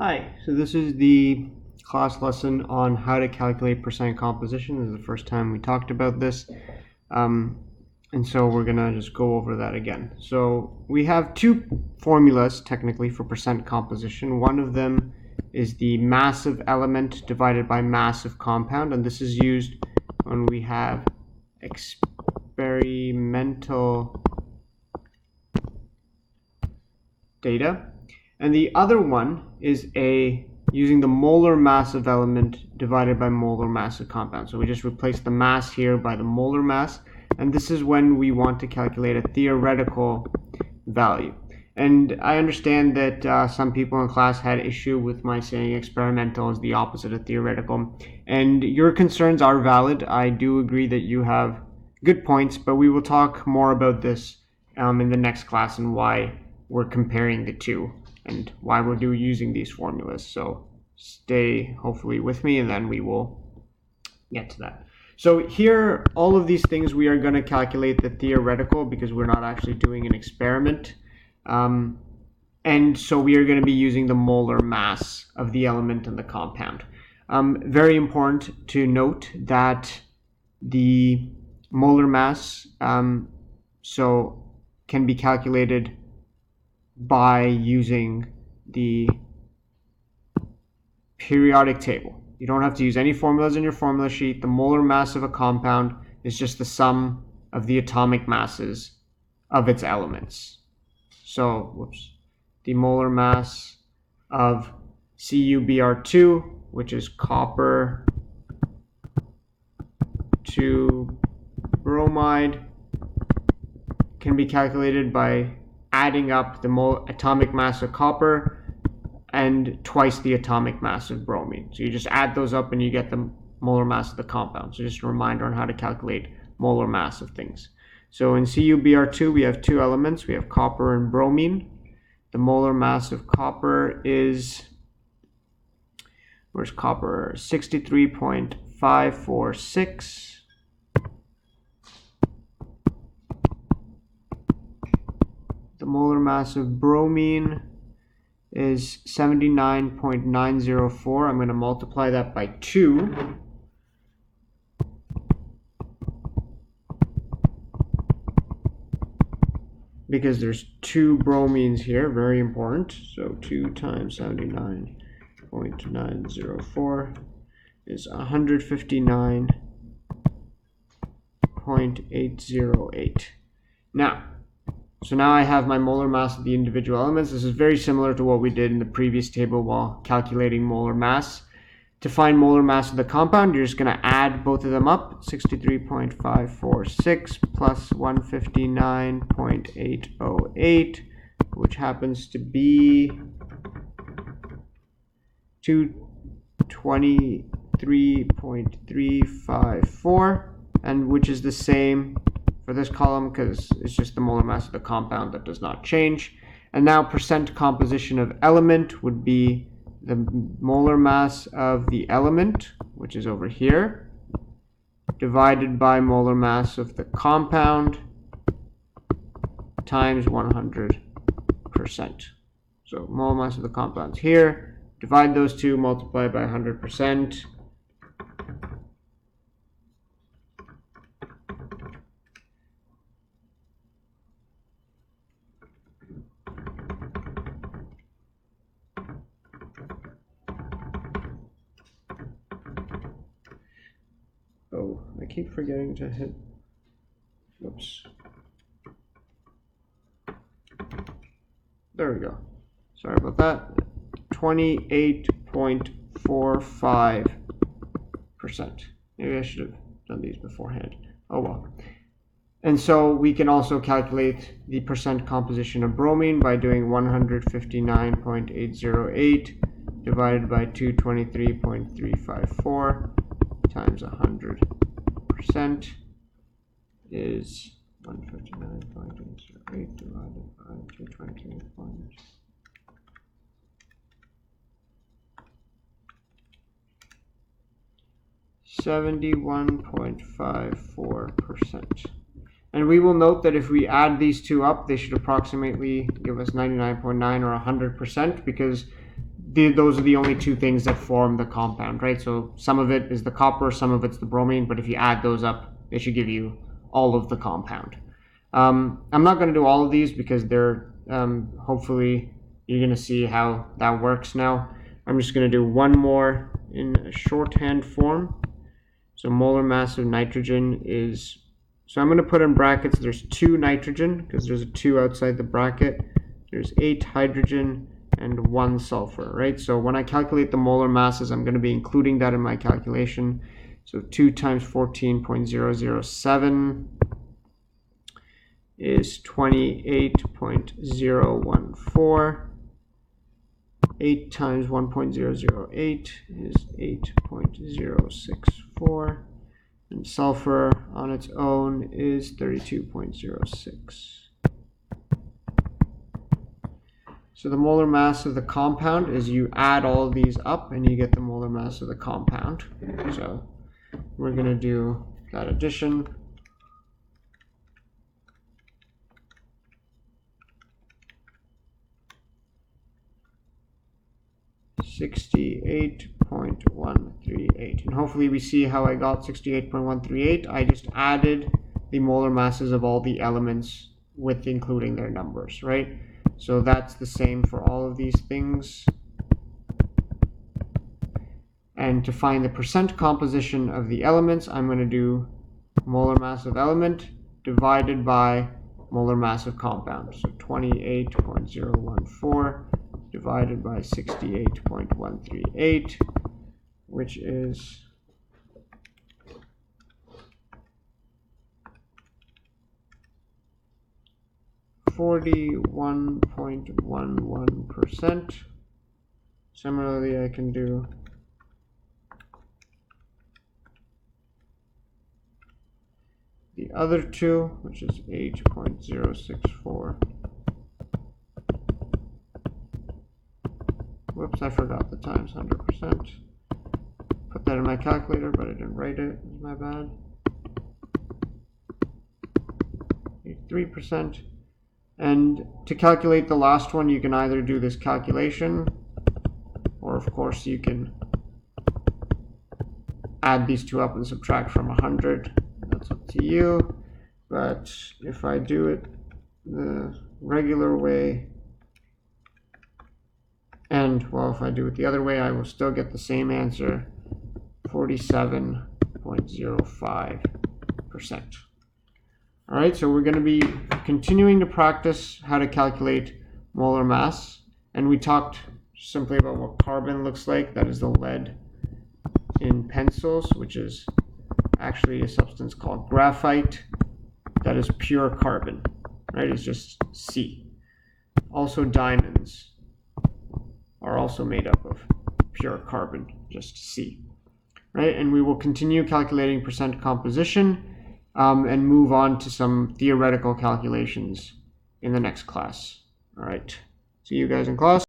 Hi, so this is the class lesson on how to calculate percent composition. This is the first time we talked about this. And so we're gonna just go over that again. So we have two formulas technically for percent composition. One of them is the mass of element divided by mass of compound, and this is used when we have experimental data. And the other one is using the molar mass of element divided by molar mass of compound. So we just replace the mass here by the molar mass, and this is when we want to calculate a theoretical value. And I understand that some people in class had issue with my saying experimental is the opposite of theoretical, and your concerns are valid. I do agree that you have good points, but we will talk more about this in the next class and why we're comparing the two and why we're using these formulas. So stay hopefully with me and then we will get to that. So here, all of these things we are going to calculate the theoretical because we're not actually doing an experiment. And so we are going to be using the molar mass of the element and the compound. Very important to note that the molar mass so can be calculated by using the periodic table. You don't have to use any formulas in your formula sheet. The molar mass of a compound is just the sum of the atomic masses of its elements. So, the molar mass of CuBr2, which is copper to bromide, can be calculated by adding up the atomic mass of copper and twice the atomic mass of bromine. So you just add those up and you get the molar mass of the compound. So just a reminder on how to calculate molar mass of things. So in CuBr2 we have two elements. We have copper and bromine. The molar mass of copper is, where's copper? 63.546. The molar mass of bromine is 79.904. I'm going to multiply that by 2. Because there's two bromines here, very important. So 2 times 79.904 is 159.808. So now I have my molar mass of the individual elements. This is very similar to what we did in the previous table while calculating molar mass. To find molar mass of the compound, you're just going to add both of them up. 63.546 plus 159.808, which happens to be 223.354, and which is the same for this column because it's just the molar mass of the compound that does not change. And now percent composition of element would be the molar mass of the element, which is over here, divided by molar mass of the compound times 100%. So molar mass of the compound's here, divide those two, multiply by 100%. Oh, I keep forgetting to hit, whoops. There we go. Sorry about that. 28.45%. Maybe I should have done these beforehand. Oh well. And so we can also calculate the percent composition of bromine by doing 159.808 divided by 223.354 times 100% is 159.808 divided by 223. 71.54%. And we will note that if we add these two up, they should approximately give us 99.9 or 100%, because those are the only two things that form the compound, right? So some of it is the copper, some of it's the bromine, but if you add those up, they should give you all of the compound. I'm not going to do all of these because they're hopefully you're going to see how that works now. I'm just going to do one more in a shorthand form. So molar mass of nitrogen is, so I'm going to put in brackets, there's 2 nitrogen because there's a 2 outside the bracket. There's 8 hydrogen and 1 sulfur, right? So when I calculate the molar masses, I'm going to be including that in my calculation. So 2 times 14.007 is 28.014. 8 times 1.008 is 8.064. And sulfur on its own is 32.06. So the molar mass of the compound is you add all of these up and you get the molar mass of the compound. So we're going to do that addition. (68.138), and hopefully we see how I got 68.138. I just added the molar masses of all the elements with including their numbers, right? So that's the same for all of these things. And to find the percent composition of the elements, I'm going to do molar mass of element divided by molar mass of compound. So 28.014 divided by 68.138, which is 41.11%. Similarly, I can do the other two, which is 8.064. Whoops, I forgot the times 100%. Put that in my calculator, but I didn't write it. It's my bad. 83%. And to calculate the last one, you can either do this calculation, or of course you can add these two up and subtract from 100. That's up to you. But if I do it the regular way, and well, if I do it the other way, I will still get the same answer, 47.05%. All right, so we're going to be continuing to practice how to calculate molar mass, and we talked simply about what carbon looks like. That is the lead in pencils, which is actually a substance called graphite. That is pure carbon, right? It's just C. Also, diamonds are also made up of pure carbon, just C, right? And we will continue calculating percent composition and move on to some theoretical calculations in the next class. All right, see you guys in class.